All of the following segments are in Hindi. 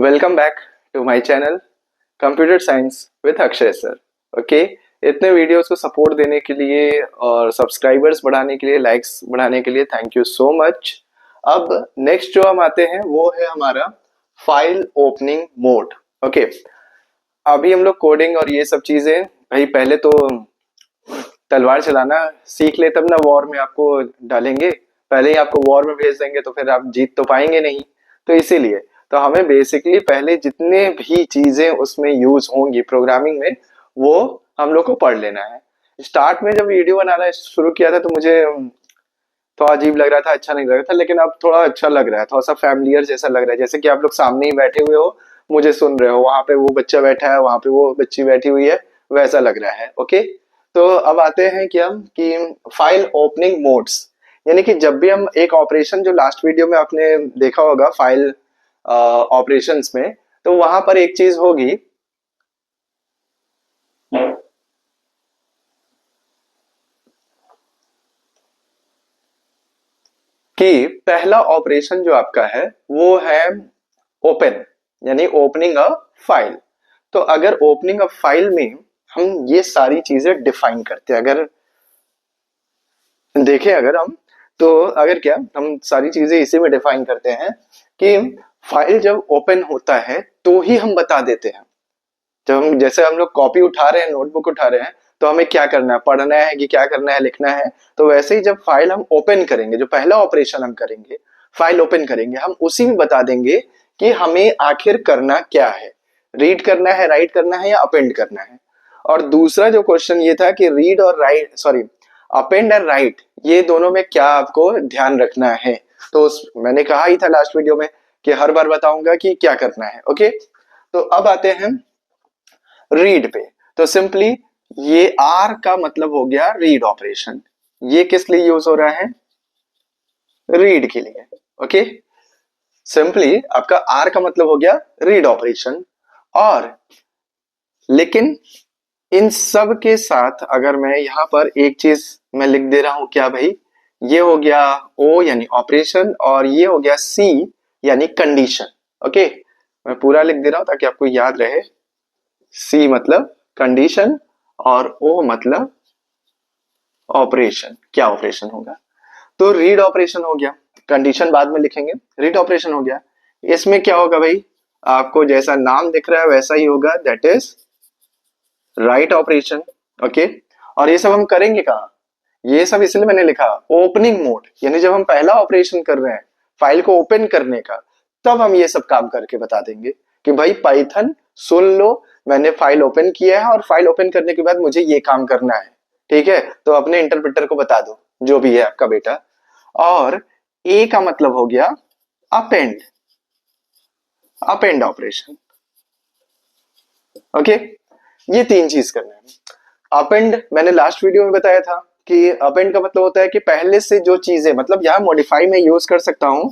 Welcome back to my channel computer science with Akshay sir. Okay, इतने वीडियोस को सपोर्ट देने के लिए और सब्सक्राइबर्स बढ़ाने के लिए, लाइक्स बढ़ाने के लिए थैंक यू सो मच। अब नेक्स्ट जो हम आते हैं वो है हमारा फाइल ओपनिंग मोड। ओके, अभी हम लोग कोडिंग और ये सब चीजें भाई पहले तो तलवार चलाना सीख ले तब ना वॉर में आपको डालेंगे। पहले ही आपको वॉर में भेज देंगे तो फिर आप जीत तो पाएंगे नहीं। तो इसीलिए तो हमें बेसिकली पहले जितने भी चीजें उसमें यूज होंगी प्रोग्रामिंग में वो हम लोग को पढ़ लेना है। स्टार्ट में जब वीडियो बनाना शुरू किया था तो मुझे थोड़ा अजीब लग रहा था, अच्छा नहीं लग रहा था, लेकिन अब थोड़ा अच्छा लग रहा है, थोड़ा सा फैमिलियर जैसा लग रहा है, जैसे कि आप लोग सामने ही बैठे हुए हो, मुझे सुन रहे हो, वहां पे वो बच्चा बैठा है, वहां पे वो बच्ची बैठी हुई है, वैसा लग रहा है। ओके, तो अब आते हैं कि हम कि फाइल ओपनिंग मोड्स, यानी कि जब भी हम एक ऑपरेशन, जो लास्ट वीडियो में आपने देखा होगा फाइल ऑपरेशंस में, तो वहां पर एक चीज होगी कि पहला ऑपरेशन जो आपका है वो है ओपन, यानी ओपनिंग अ फाइल। तो अगर ओपनिंग अ फाइल में हम ये सारी चीजें डिफाइन करते हैं, अगर देखें अगर हम, तो अगर क्या हम सारी चीजें इसी में डिफाइन करते हैं कि फाइल जब ओपन होता है तो ही हम बता देते हैं। जब हम, जैसे हम लोग कॉपी उठा रहे हैं, नोटबुक उठा रहे हैं, तो हमें क्या करना है, पढ़ना है कि क्या करना है, लिखना है। तो वैसे ही जब फाइल हम ओपन करेंगे, जो पहला ऑपरेशन हम करेंगे, फाइल ओपन करेंगे, हम उसी में बता देंगे कि हमें आखिर करना क्या है, रीड करना है, राइट करना है या अपेंड करना है। और दूसरा जो क्वेश्चन ये था कि रीड और right, sorry, append and right, ये दोनों में क्या आपको ध्यान रखना है। तो मैंने कहा ही था लास्ट वीडियो में कि हर बार बताऊंगा कि क्या करना है। ओके, तो अब आते हैं रीड पे। तो सिंपली ये आर का मतलब हो गया रीड ऑपरेशन। ये किस लिए यूज हो रहा है? रीड के लिए। ओके, सिंपली आपका आर का मतलब हो गया रीड ऑपरेशन। और लेकिन इन सब के साथ अगर मैं यहां पर एक चीज मैं लिख दे रहा हूं, क्या भाई, ये हो गया ओ यानी ऑपरेशन, और ये हो गया सी यानी कंडीशन। ओके, मैं पूरा लिख दे रहा हूं ताकि आपको याद रहे। सी मतलब कंडीशन और ओ मतलब ऑपरेशन, क्या ऑपरेशन होगा। तो रीड ऑपरेशन हो गया, कंडीशन बाद में लिखेंगे, रीड ऑपरेशन हो गया। इसमें क्या होगा भाई, आपको जैसा नाम दिख रहा है वैसा ही होगा, that is write operation. Okay, और ये सब हम करेंगे कहाँ, ये सब इसलिए मैंने लिखा ओपनिंग मोड, यानी जब हम पहला ऑपरेशन कर रहे हैं फाइल को ओपन करने का, तब हम ये सब काम करके बता देंगे कि भाई पाइथन सुन लो, मैंने फाइल ओपन किया है और फाइल ओपन करने के बाद मुझे ये काम करना है। ठीक है, तो अपने इंटरप्रेटर को बता दो, जो भी है आपका बेटा। और ए का मतलब हो गया अपेंड, अपेंड ऑपरेशन। ओके, ये तीन चीज करना है। अपेंड मैंने लास्ट वीडियो में बताया था कि अपेंड का मतलब होता है कि पहले से जो चीजें, मतलब यहां मॉडिफाई में यूज कर सकता हूं,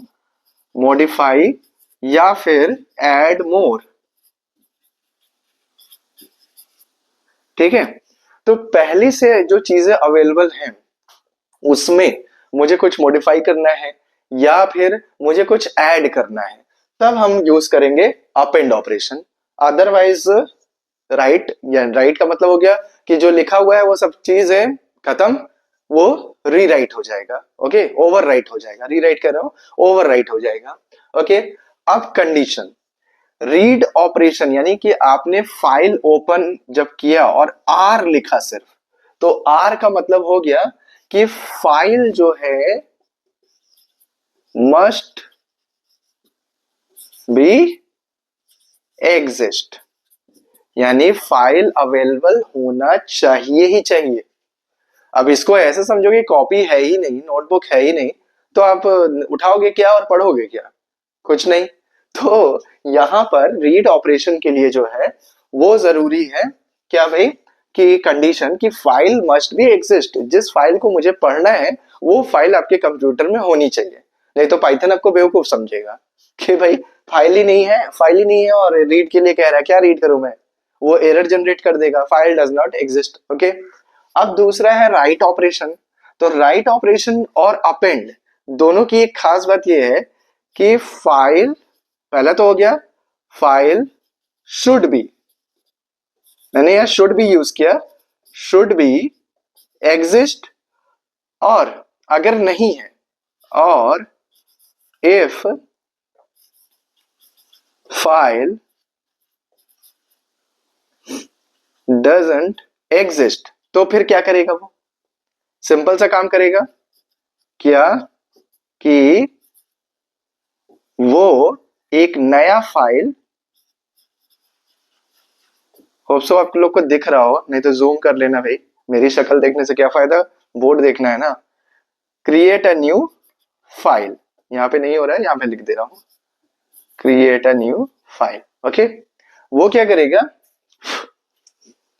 मॉडिफाई या फिर ऐड मोर। ठीक है, तो पहले से जो चीजें अवेलेबल हैं उसमें मुझे कुछ मॉडिफाई करना है या फिर मुझे कुछ ऐड करना है, तब हम यूज करेंगे अपेंड ऑपरेशन। अदरवाइज राइट, या राइट का मतलब हो गया कि जो लिखा हुआ है वो सब चीज है खत्म, वो रीराइट हो जाएगा। ओके, ओवर राइट हो जाएगा, रीराइट कर रहा हूं, ओवर राइट हो जाएगा। ओके, अब कंडीशन, रीड ऑपरेशन, यानी कि आपने फाइल ओपन जब किया और आर लिखा सिर्फ, तो आर का मतलब हो गया कि फाइल जो है मस्ट बी एग्जिस्ट, यानी फाइल अवेलेबल होना चाहिए ही चाहिए। अब इसको ऐसे समझो कि कॉपी है ही नहीं, नोटबुक है ही नहीं, तो आप उठाओगे क्या और पढ़ोगे क्या? कुछ नहीं। तो यहां पर रीड ऑपरेशन के लिए जो है वो जरूरी है, क्या भाई, कि कंडीशन की फाइल मस्ट बी एग्जिस्ट, जिस फाइल को मुझे पढ़ना है वो फाइल आपके कंप्यूटर में होनी चाहिए। नहीं तो पाइथन आपको बेवकूफ समझेगा कि भाई फाइल ही नहीं है, फाइल ही नहीं है और रीड के लिए कह रहा है, क्या रीड करूं मैं, वो एरर जनरेट कर देगा, file does not exist. Okay, अब दूसरा है राइट ऑपरेशन। तो राइट ऑपरेशन और अपेंड दोनों की एक खास बात यह है कि फाइल, पहला तो हो गया फाइल शुड बी, मैंने यह शुड बी यूज किया, शुड बी एग्जिस्ट, और अगर नहीं है, और इफ फाइल डजंट एग्जिस्ट, तो फिर क्या करेगा वो? सिंपल सा काम करेगा क्या कि वो एक नया फाइल, होप सो आप लोग को दिख रहा हो, नहीं तो जूम कर लेना भाई, मेरी शक्ल देखने से क्या फायदा, बोर्ड देखना है ना। क्रिएट अ न्यू फाइल, यहाँ पे नहीं हो रहा है, यहाँ पे लिख दे रहा हूं, create a new file. Okay, वो क्या करेगा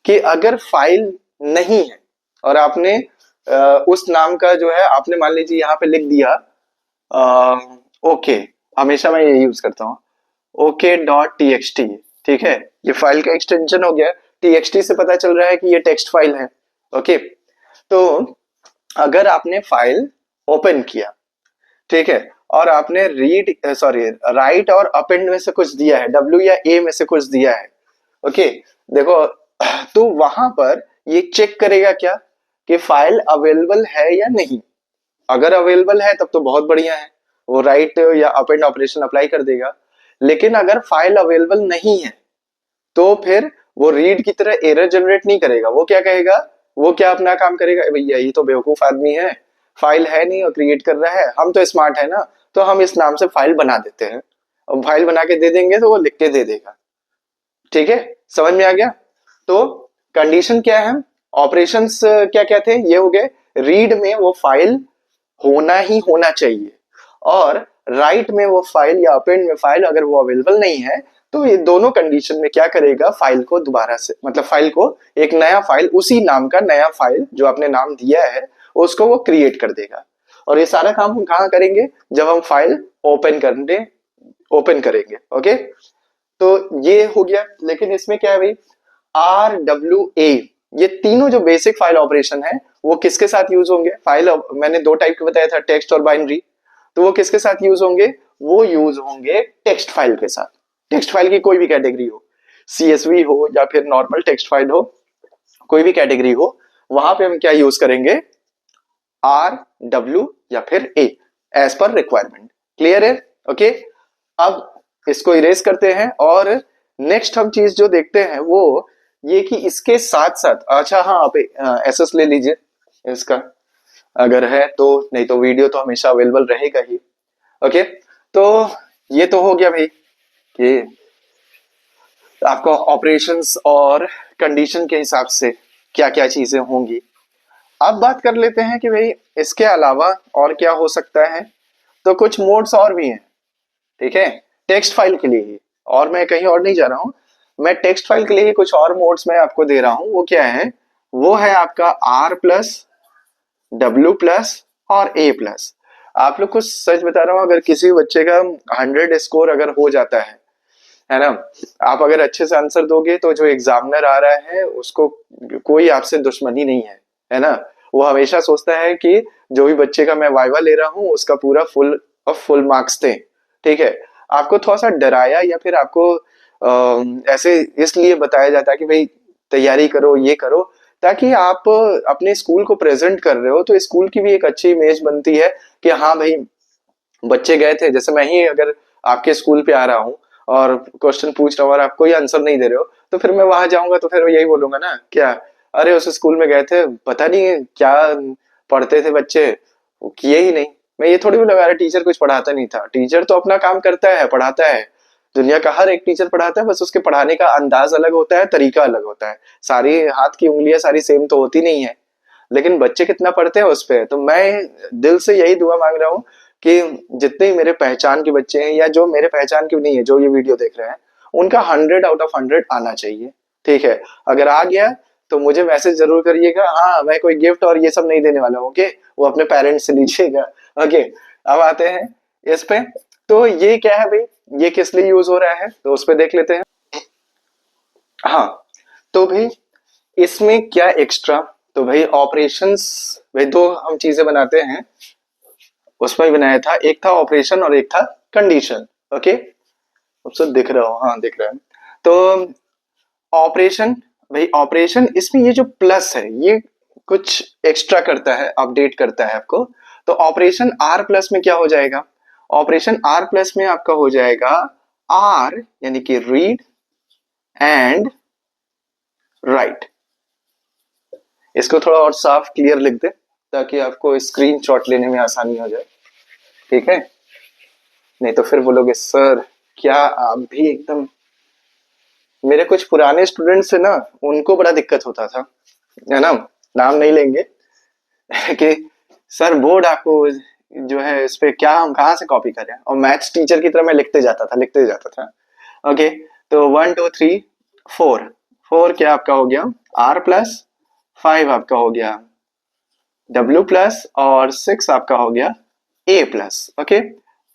कि अगर फाइल नहीं है और आपने उस नाम का जो है आपने मान लीजिए यहाँ पे लिख दिया ओके, हमेशा मैं ये यूज करता हूँ, okay dot T x T, ठीक है, ये फाइल का एक्सटेंशन हो गया, टी एक्स टी से पता चल रहा है कि ये टेक्स्ट फाइल है। ओके, तो अगर आपने फाइल ओपन किया, ठीक है, और आपने रीड सॉरी राइट और अपेंड में से कुछ दिया है, डब्ल्यू या ए में से कुछ दिया है, ओके, देखो, तो वहां पर ये चेक करेगा क्या कि फाइल अवेलेबल है या नहीं। अगर अवेलेबल है तब तो बहुत बढ़िया है, वो राइट या अपेंड ऑपरेशन अप्लाई कर देगा। लेकिन अगर फाइल अवेलेबल नहीं है तो फिर वो रीड की तरह एरर जनरेट नहीं करेगा, वो क्या कहेगा, वो क्या अपना काम करेगा, भैया ये तो बेवकूफ आदमी है, फाइल है नहीं और क्रिएट कर रहा है, हम तो स्मार्ट है ना, तो हम इस नाम से फाइल बना देते हैं, और फाइल बना के दे देंगे तो वो लिख के दे देगा। ठीक है, समझ में आ गया? तो कंडीशन क्या है, ऑपरेशंस क्या क्या थे, ये हो गए, रीड में वो फाइल होना ही होना चाहिए, और राइट में वो फाइल या अपेंड में फाइल अगर वो अवेलेबल नहीं है, तो ये दोनों कंडीशन में क्या करेगा, फाइल को दोबारा से, मतलब फाइल को एक नया फाइल, उसी नाम का नया फाइल जो आपने नाम दिया है उसको वो क्रिएट कर देगा। और ये सारा काम हम कहाँ करेंगे, जब हम फाइल ओपन करेंगे। ओके, तो ये हो गया। लेकिन इसमें क्या है भाई, आर डब्ल्यू ए, ये तीनों जो बेसिक फाइल ऑपरेशन है वो किसके साथ यूज होंगे, फाइल मैंने दो टाइप के बताया था, टेक्स्ट और बाइनरी, तो वो किसके साथ यूज होंगे, वो यूज होंगे टेक्स्ट फाइल के साथ। टेक्स्ट फाइल की कोई भी कैटेगरी हो, सीएसवी हो या फिर नॉर्मल टेक्स्ट फाइल हो, कोई भी कैटेगरी हो, वहां पे हम क्या यूज करेंगे, आर डब्ल्यू या फिर ए, एज पर रिक्वायरमेंट। क्लियर है? ओके, अब इसको इरेज करते हैं, और नेक्स्ट हम चीज जो देखते हैं वो ये कि इसके साथ साथ, अच्छा हाँ, आप एसएस ले लीजिए इसका अगर है तो, नहीं तो वीडियो तो हमेशा अवेलेबल रहेगा ही। ओके, तो ये तो हो गया भाई कि आपका ऑपरेशंस और कंडीशन के हिसाब से क्या क्या चीजें होंगी। अब बात कर लेते हैं कि भाई इसके अलावा और क्या हो सकता है, तो कुछ मोड्स और भी हैं, ठीक है, टेक्स्ट फाइल के लिए ही, और मैं कहीं और नहीं जा रहा हूं, मैं टेक्स्ट फाइल के लिए ही कुछ और मोड्स मैं आपको दे रहा हूं। वो क्या है, वो है आपका आर प्लस, डब्ल्यू प्लस और ए प्लस। आप लोग को सच बता रहा हूं, अगर किसी बच्चे का 100 स्कोर अगर हो जाता है ना, आप अगर अच्छे से आंसर दोगे तो जो एग्जामिनर आ रहा है उसको कोई आपसे दुश्मनी नहीं है ना, वो हमेशा सोचता है कि जो भी बच्चे का मैं वाइवा ले रहा हूँ उसका पूरा फुल मार्क्स दें। ठीक है, आपको थोड़ा सा डराया या फिर आपको ऐसे इसलिए बताया जाता है कि भाई तैयारी करो, ये करो, ताकि आप अपने स्कूल को प्रेजेंट कर रहे हो तो स्कूल की भी एक अच्छी इमेज बनती है कि हाँ भाई बच्चे गए थे। जैसे मैं ही अगर आपके स्कूल पे आ रहा हूँ और क्वेश्चन पूछ रहा हूँ और आप कोई आंसर नहीं दे रहे हो, तो फिर मैं वहां जाऊंगा तो फिर यही बोलूंगा ना, क्या अरे उस स्कूल में गए थे, पता नहीं क्या पढ़ते थे बच्चे, वो किए ही नहीं। मैं ये थोड़ी बोलूंगा अरे टीचर कुछ पढ़ाता नहीं था, टीचर तो अपना काम करता है, पढ़ाता है, दुनिया का हर एक टीचर पढ़ाता है, बस उसके पढ़ाने का अंदाज अलग होता है, तरीका अलग होता है, सारी हाथ की उंगलियां सारी सेम तो होती नहीं है, लेकिन बच्चे कितना पढ़ते हैं उस पे। तो मैं दिल से यही दुआ मांग रहा हूँ कि जितने ही मेरे पहचान के बच्चे हैं या जो मेरे पहचान के नहीं है, जो ये वीडियो देख रहे हैं, उनका 100 आउट ऑफ 100 आना चाहिए। ठीक है, अगर आ गया तो मुझे मैसेज जरूर करिएगा, हाँ मैं कोई गिफ्ट और ये सब नहीं देने वाला हूँ, ओके, वो अपने पेरेंट्स से लीजिएगा। ओके, अब आते हैं इस पे, तो ये क्या है भाई, ये किस लिए यूज हो रहा है, तो उस पे देख लेते हैं। हाँ, तो भाई इसमें क्या एक्स्ट्रा, तो भाई ऑपरेशंस, भाई दो हम चीजें बनाते हैं, उसमें ही बनाया था, एक था ऑपरेशन और एक था कंडीशन। ओके, सब दिख रहा हो, हाँ दिख रहा है। तो ऑपरेशन, भाई ऑपरेशन इसमें ये जो प्लस है ये कुछ एक्स्ट्रा करता है, अपडेट करता है आपको। तो ऑपरेशन आर प्लस में क्या हो जाएगा, ऑपरेशन आर प्लस में आपका हो जाएगा आर यानी कि रीड एंड राइट। इसको थोड़ा और साफ क्लियर लिख दे ताकि आपको स्क्रीनशॉट लेने में आसानी हो जाए, ठीक है। नहीं तो फिर बोलोगे सर क्या आप भी एकदम, मेरे कुछ पुराने स्टूडेंट्स है ना, उनको बड़ा दिक्कत होता था, है ना, नाम नहीं लेंगे कि सर बोर्ड आपको जो है इस पे क्या हम कहाँ से कॉपी करें, और मैथ्स टीचर की तरह मैं लिखते जाता था। ओके, तो 1 2 3 4, 4 क्या आपका हो गया आर प्लस, 5 आपका हो गया W प्लस, और 6 आपका हो गया A प्लस। ओके,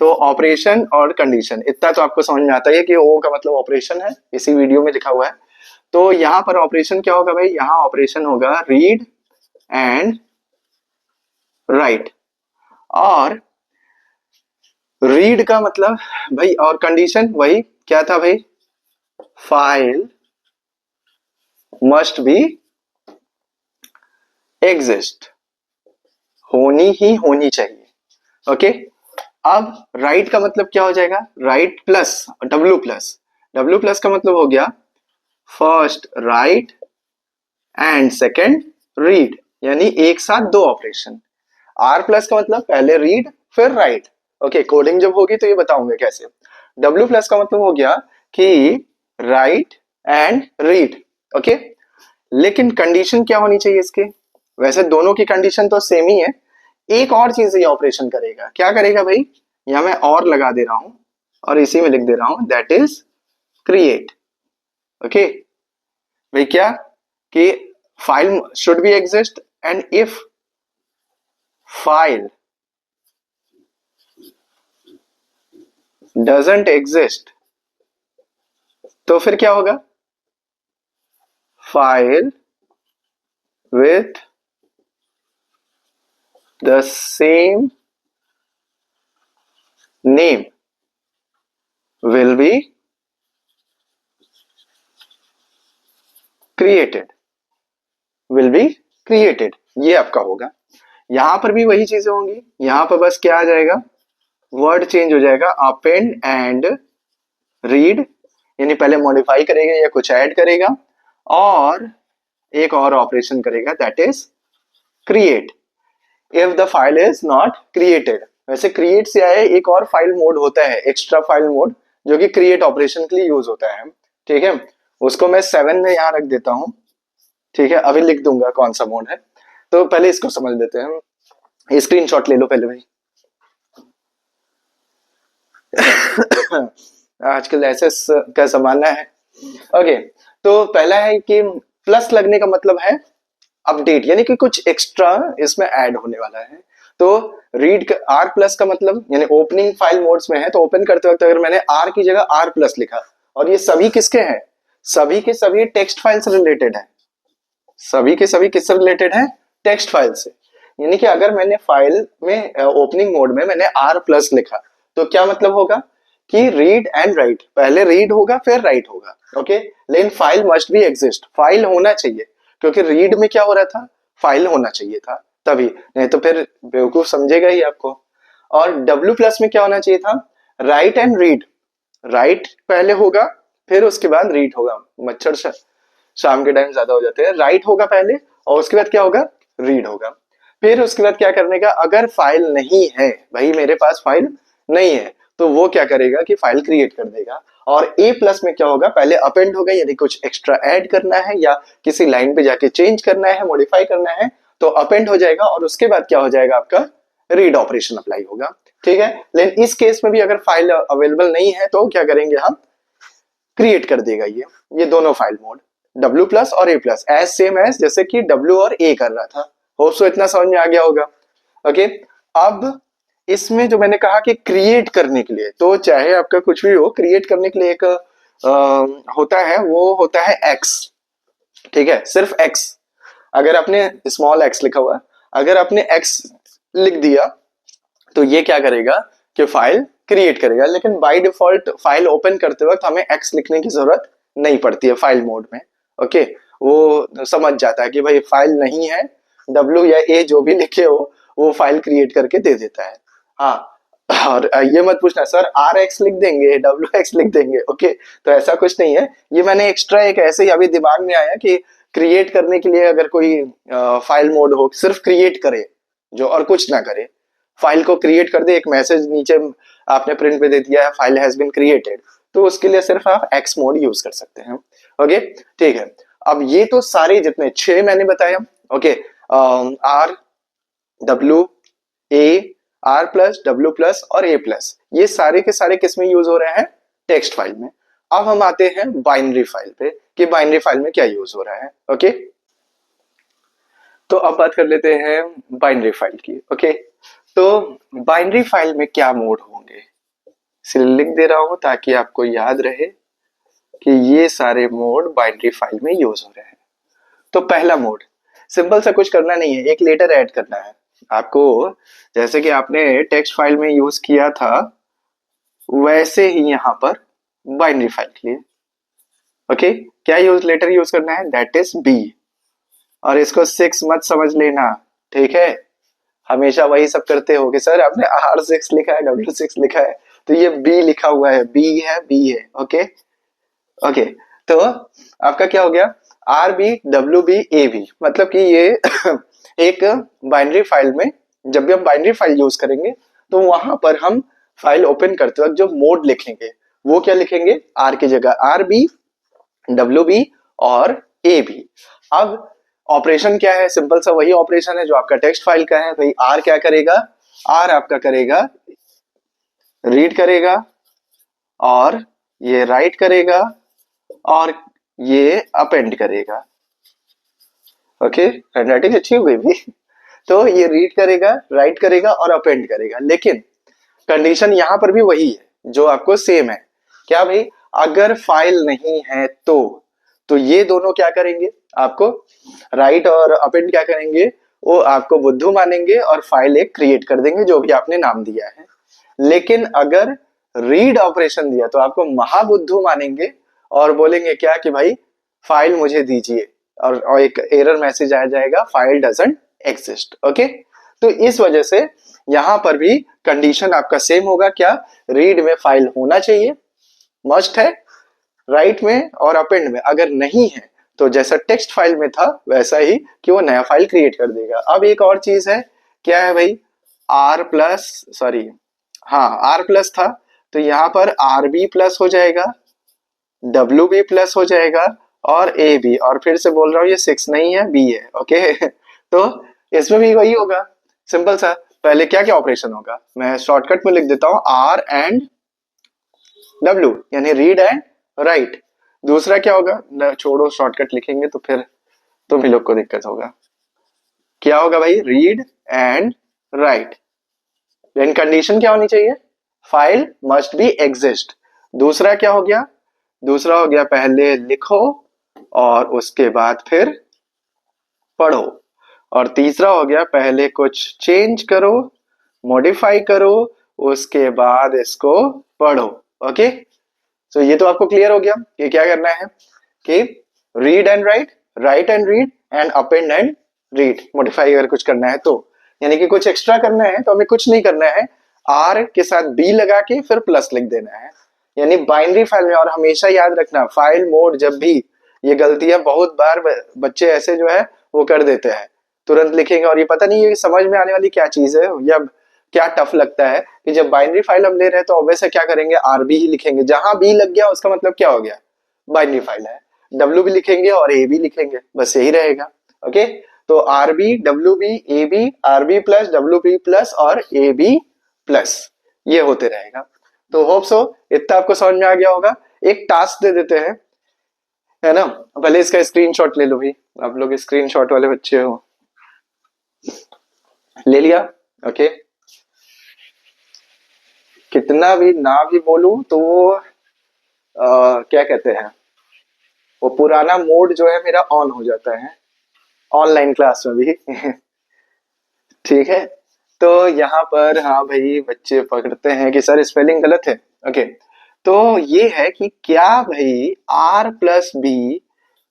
तो ऑपरेशन और कंडीशन इतना तो आपको समझ में आता है कि O का मतलब ऑपरेशन है, इसी वीडियो में लिखा हुआ है। तो यहाँ पर ऑपरेशन क्या होगा भाई, यहाँ ऑपरेशन होगा रीड एंड राइट। और रीड का मतलब भाई, और कंडीशन वही क्या था भाई, फाइल मस्ट बी एग्जिस्ट, होनी ही होनी चाहिए। ओके, अब राइट का मतलब क्या हो जाएगा, right plus W plus, W plus का मतलब हो गया first right and second read, यानी एक साथ दो ऑपरेशन। आर प्लस का मतलब पहले रीड फिर राइट। ओके, कोडिंग जब होगी तो ये बताऊंगा कैसे। डब्ल्यू प्लस का मतलब हो गया कि राइट एंड रीड। ओके, लेकिन कंडीशन क्या होनी चाहिए इसके, वैसे दोनों की कंडीशन तो सेम ही है, एक और चीज ये ऑपरेशन करेगा, क्या करेगा भाई, यहां मैं और लगा दे रहा हूं और इसी में लिख दे रहा हूं, दैट इज क्रिएट। ओके भाई, क्या कि file should be exist and if file doesn't exist तो फिर क्या होगा, file with the same name will be created, will be created, ये आपका होगा। यहां पर भी वही चीजें होंगी, यहां पर बस क्या आ जाएगा, वर्ड चेंज हो जाएगा, अपेंड एंड रीड, यानी पहले मॉडिफाई करेगा या कुछ ऐड करेगा और एक और ऑपरेशन करेगा, that is create if the file is not created. वैसे क्रिएट से आए एक और फाइल मोड होता है, एक्स्ट्रा फाइल मोड, जो कि क्रिएट ऑपरेशन के लिए यूज होता है, ठीक है। उसको मैं 7 में यहां रख देता हूं, ठीक है, अभी लिख दूंगा कौन सा मोड है। तो पहले इसको समझ लेते हैं, स्क्रीनशॉट ले लो पहले भाई। आजकल एसएस का जमाना है। ओके, तो पहला है कि प्लस लगने का मतलब है अपडेट, यानी कि कुछ एक्स्ट्रा इसमें ऐड होने वाला है। तो रीड आर प्लस का मतलब, यानी ओपनिंग फाइल मोड्स में है तो ओपन करते वक्त अगर मैंने आर की जगह आर प्लस लिखा, और ये सभी किसके हैं, सभी के सभी टेक्स्ट फाइल से रिलेटेड है, सभी के सभी किससे रिलेटेड है, टेक्स्ट फाइल से। यानी कि अगर मैंने फाइल में ओपनिंग मोड में मैंने आर प्लस लिखा तो क्या मतलब होगा कि रीड एंड राइट, पहले रीड होगा फिर राइट होगा। ओके, लेकिन file must be exist, file होना चाहिए, क्योंकि रीड में क्या हो रहा था, फाइल होना चाहिए था तभी, नहीं तो फिर बेवकूफ समझेगा ही आपको। और डब्ल्यू प्लस में क्या होना चाहिए था, राइट एंड रीड, राइट पहले होगा फिर उसके बाद रीड होगा, मच्छर शाम के टाइम ज्यादा हो जाते हैं, राइट होगा पहले और उसके बाद क्या होगा, रीड होगा। फिर उसके बाद क्या करने का, अगर फाइल नहीं है, भाई मेरे पास फाइल नहीं है, तो वो क्या करेगा कि फाइल क्रिएट कर देगा। और ए प्लस में क्या होगा, पहले अपेंड होगा, यदि कुछ एक्स्ट्रा ऐड करना है या किसी लाइन पे जाके चेंज करना है, मॉडिफाई करना है, तो अपेंड हो जाएगा और उसके बाद क्या हो जाएगा, आपका रीड ऑपरेशन अप्लाई होगा, ठीक है। लेकिन इस केस में भी अगर फाइल अवेलेबल नहीं है तो क्या करेंगे हम, क्रिएट कर देगा ये दोनों फाइल मोड, W प्लस और A plus, as same as जैसे कि W और A कर रहा था। होप सो इतना समझ में आ गया होगा। ओके, अब इसमें जो मैंने कहा कि क्रिएट करने के लिए, तो चाहे आपका कुछ भी हो, क्रिएट करने के लिए एक होता है, वो होता है X, ठीक है, सिर्फ X। अगर आपने स्मॉल x लिखा हुआ, अगर आपने X लिख दिया तो ये क्या करेगा कि फाइल क्रिएट करेगा, लेकिन बाय डिफॉल्ट फाइल ओपन करते वक्त हमें एक्स लिखने की जरूरत नहीं पड़ती है फाइल मोड में। ओके, वो समझ जाता है कि भाई फाइल नहीं है, डब्ल्यू या ए जो भी लिखे हो वो फाइल क्रिएट करके दे देता है। हाँ, और ये मत पूछना सर आर एक्स लिख देंगे डब्ल्यू एक्स लिख देंगे, ओके, तो ऐसा कुछ नहीं है। ये मैंने एक्स्ट्रा एक ऐसे ही अभी दिमाग में आया कि क्रिएट करने के लिए अगर कोई फाइल मोड हो, सिर्फ क्रिएट करे जो, और कुछ ना करे, फाइल को क्रिएट कर दे, एक मैसेज नीचे आपने प्रिंट पे दे दिया है फाइल हैज बीन क्रिएटेड, तो उसके लिए सिर्फ आप एक्स मोड यूज कर सकते हैं। ओके, ठीक है। अब ये तो सारे जितने 6 मैंने बताया, okay, R, W, A, R plus, W plus और ए प्लस, ये सारे के सारे किस में यूज हो रहे हैं? टेक्स्ट फाइल में। अब हम आते हैं बाइनरी फाइल पे कि बाइनरी फाइल में क्या यूज हो रहा है। ओके, तो अब बात कर लेते हैं बाइनरी फाइल की। ओके, तो बाइनरी फाइल में क्या मोड होंगे, इसलिए लिख दे रहा हूं ताकि आपको याद रहे कि ये सारे मोड बाइनरी फाइल में यूज हो रहे हैं। तो पहला मोड, सिंपल सा कुछ करना नहीं है, एक लेटर ऐड करना है आपको, जैसे कि आपने टेक्स्ट फाइल में यूज किया था वैसे ही यहां पर बाइनरी फाइल के लिए। ओके, क्या यूज लेटर यूज करना है? दैट इज बी, और इसको 6 मत समझ लेना, ठीक है? हमेशा वही सब करते हो कि सर आपने R6 लिखा है, W6 लिखा है, तो ये बी लिखा हुआ है, बी है, बी है। ओके, ओके, तो आपका क्या हो गया? R B, W B, A B, मतलब कि ये एक बाइनरी फाइल में जब भी हम बाइनरी फाइल यूज करेंगे तो वहां पर हम फाइल ओपन करते वक्त जो मोड लिखेंगे वो क्या लिखेंगे? आर की जगह आर बी, डब्ल्यू बी और ए बी। अब ऑपरेशन क्या है? सिंपल सा वही ऑपरेशन है जो आपका टेक्स्ट फाइल का है। भाई आर क्या करेगा? आर आपका करेगा रीड करेगा, और ये राइट करेगा, और ये अपेंड करेगा। ओके, हैंडराइटिंग अच्छी हो गई भी। तो ये रीड करेगा, राइट करेगा और अपेंड करेगा, लेकिन कंडीशन यहां पर भी वही है जो आपको सेम है। क्या भाई? अगर फाइल नहीं है तो ये दोनों क्या करेंगे? आपको राइट और अपेंड क्या करेंगे? वो आपको बुद्धू मानेंगे और फाइल एक क्रिएट कर देंगे जो भी आपने नाम दिया है। लेकिन अगर रीड ऑपरेशन दिया तो आपको महाबुद्धू मानेंगे और बोलेंगे क्या कि भाई फाइल मुझे दीजिए, और एक एरर मैसेज आ जाएगा, फाइल डजंट एग्जिस्ट। ओके, तो इस वजह से यहां पर भी कंडीशन आपका सेम होगा। क्या? रीड में फाइल होना चाहिए, मस्ट है, राइट में और अपेंड में अगर नहीं है तो जैसा टेक्स्ट फाइल में था वैसा ही कि वो नया फाइल क्रिएट कर देगा। अब एक और चीज है, क्या है भाई? आर प्लस, सॉरी, हाँ आर प्लस था, तो यहाँ पर आर बी प्लस हो जाएगा, डब्ल्यू बी प्लस हो जाएगा और ए बी, और फिर से बोल रहा हूँ ये 6 नहीं है, बी है। ओके तो इसमें भी वही होगा, सिंपल सा। पहले क्या क्या ऑपरेशन होगा मैं शॉर्टकट में लिख देता हूँ, आर एंड डब्ल्यू यानी रीड एंड राइट। दूसरा क्या होगा? छोड़ो शॉर्टकट लिखेंगे तो फिर तुम ही लोग को दिक्कत होगा। क्या होगा भाई? Read and write. Then condition क्या होनी चाहिए? File must be exist. दूसरा क्या हो गया? दूसरा हो गया पहले लिखो और उसके बाद फिर पढ़ो। और तीसरा हो गया पहले कुछ चेंज करो, मॉडिफाई करो, उसके बाद इसको पढ़ो। ओके, तो ये तो आपको क्लियर हो गया कि क्या करना है कि read and right, right and read and append and read. Modify अगर कुछ करना है तो, यानी कि कुछ एक्स्ट्रा करना है तो हमें कुछ नहीं करना है, आर के साथ बी लगा के फिर प्लस लिख देना है, यानी बाइनरी फाइल में। और हमेशा याद रखना फाइल मोड जब भी, ये गलतियां बहुत बार बच्चे ऐसे जो है वो कर देते हैं, तुरंत लिखेंगे और ये पता नहीं ये समझ में आने वाली क्या चीज है या क्या टफ लगता है कि जब बाइनरी फाइल हम ले रहे हैं तो ऑब्वियस है क्या करेंगे? आर बी ही लिखेंगे। जहां बी लग गया उसका मतलब क्या हो गया? बाइनरी फाइल है। डब्ल्यू भी लिखेंगे और ए भी लिखेंगे, बस यही रहेगा। ओके, तो R B, W B, A B, R B plus, W B plus और ए बी प्लस, ये होते रहेगा। तो होप सो इतना आपको समझ में आ गया होगा। एक टास्क दे देते हैं, है ना? पहले इसका स्क्रीनशॉट ले लो भाई, आप लोग स्क्रीनशॉट वाले बच्चे हो। ले लिया? ओके, कितना भी ना भी बोलूं तो वो क्या कहते हैं, वो पुराना मोड जो है मेरा ऑन हो जाता है ऑनलाइन क्लास में भी ठीक है, तो यहाँ पर हाँ भाई बच्चे पकड़ते हैं कि सर स्पेलिंग गलत है। ओके, तो ये है कि क्या भाई R प्लस बी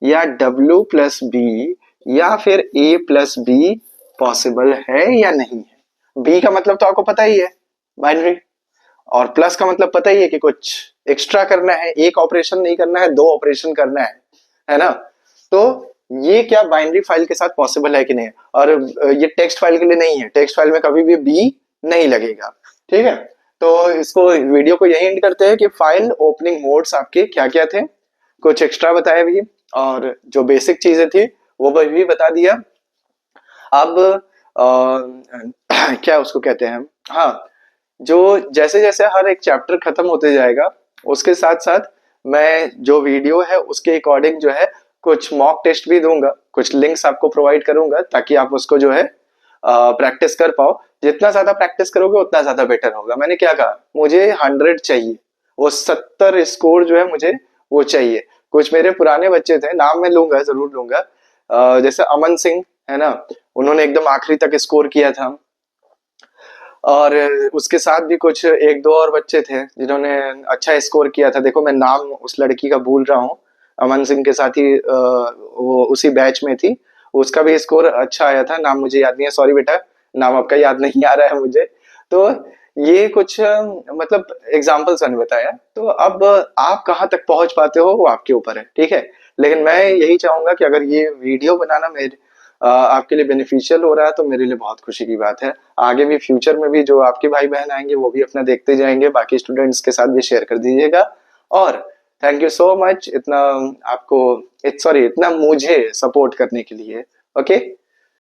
या W प्लस बी या फिर A प्लस बी पॉसिबल है या नहीं है। बी का मतलब तो आपको पता ही है, बाइनरी, और प्लस का मतलब पता ही है कि कुछ एक्स्ट्रा करना है, एक ऑपरेशन नहीं करना है, दो ऑपरेशन करना है ना। तो ये क्या बाइनरी फाइल के साथ पॉसिबल है कि नहीं, और ये टेक्स्ट फाइल के लिए नहीं है, टेक्स्ट फाइल में कभी भी बी नहीं लगेगा। ठीक है, तो इसको वीडियो को यही एंड करते हैं कि फाइल ओपनिंग मोड्स आपके क्या क्या थे, कुछ एक्स्ट्रा बताया भी, और जो बेसिक चीजें थी वो भी बता दिया। अब क्या उसको कहते हैं, हाँ, जो जैसे जैसे हर एक चैप्टर खत्म होते जाएगा उसके साथ साथ मैं जो वीडियो है उसके अकॉर्डिंग जो है कुछ मॉक टेस्ट भी दूंगा, कुछ लिंक्स आपको प्रोवाइड करूंगा ताकि आप उसको जो है प्रैक्टिस कर पाओ। जितना ज्यादा प्रैक्टिस करोगे उतना ज्यादा बेटर होगा। मैंने क्या कहा, मुझे 100 चाहिए, वो 70 स्कोर जो है मुझे वो चाहिए। कुछ मेरे पुराने बच्चे थे, नाम मैं लूंगा, जरूर लूंगा, जैसे अमन सिंह है ना, उन्होंने एकदम आखिरी तक स्कोर किया था। और उसके साथ भी कुछ एक दो और बच्चे थे जिन्होंने अच्छा स्कोर किया था। देखो मैं नाम उस लड़की का भूल रहा हूँ, अमन सिंह के साथ ही वो उसी बैच में थी, उसका भी स्कोर अच्छा आया था, नाम मुझे याद नहीं है, सॉरी बेटा, नाम आपका याद नहीं आ रहा है मुझे। तो ये कुछ मतलब एग्जाम्पल्स मैंने बताया। तो अब आप कहाँ तक पहुंच पाते हो वो आपके ऊपर है, ठीक है। लेकिन मैं यही चाहूंगा कि अगर ये वीडियो बनाना मेरे आपके लिए बेनिफिशियल हो रहा है तो मेरे लिए बहुत खुशी की बात है। आगे भी फ्यूचर में भी जो आपके भाई बहन आएंगे वो भी अपना देखते जाएंगे, बाकी स्टूडेंट्स के साथ भी शेयर कर दीजिएगा। और थैंक यू सो मच इतना आपको, सॉरी, इतना मुझे सपोर्ट करने के लिए। ओके।